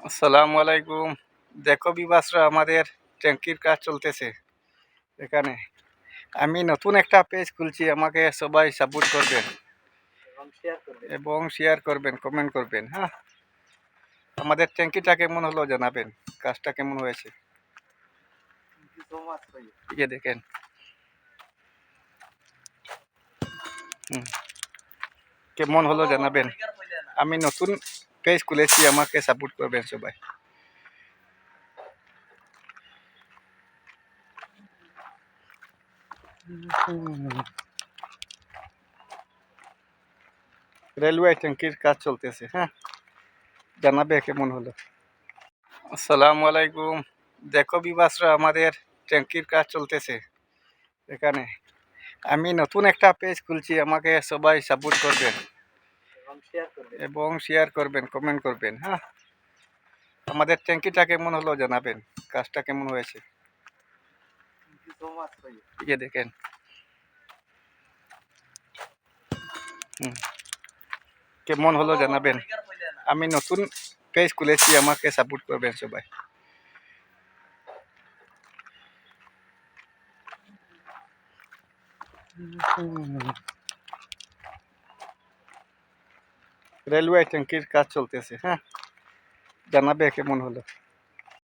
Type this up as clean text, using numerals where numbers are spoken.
আসসালামু আলাইকুম। দেখো বিবাসরা, আমাদের ট্যাঙ্কির কাজ চলতেছে এখানে। আমি নতুন একটা পেজ খুলছি, আমাকে সবাই সাপোর্ট করবেন এবং শেয়ার করবেন, কমেন্ট করবেন। হ্যাঁ, আমাদের ট্যাঙ্কিটা কেমন হলো জানাবেন, কাজটা কেমন হয়েছে। ইয়ে দেখেন। কেমন হলো জানাবেন। আমি নতুন পেজ খুলেছি, আমাকে সাপোর্ট করবেন সবাই। রেলওয়ে ট্যাঙ্কির কাজ চলতেছে। হ্যাঁ, জানাবে কেমন হলো। আসসালামু আলাইকুম। দেখো বিবাসরা, আমাদের ট্যাঙ্কির কাজ চলতেছে এখানে। আমি নতুন একটা পেজ খুলছি, আমাকে সবাই সাপোর্ট করবেন এবং শেয়ার করবেন, কমেন্ট করবেন। হ্যাঁ, আমাদের ট্যাঙ্কিটা কেমন হলো জানাবেন, কাজটা কেমন হয়েছে। ইয়ে দেখেন। কেমন হলো জানাবেন। আমি নতুন পেজ খুলেছি, আমাকে সাপোর্ট করবেন সবাই। রেলওয়ে ট্যাঙ্কির কাজ চলতেছে। হ্যাঁ, জানাবে কেমন হলো।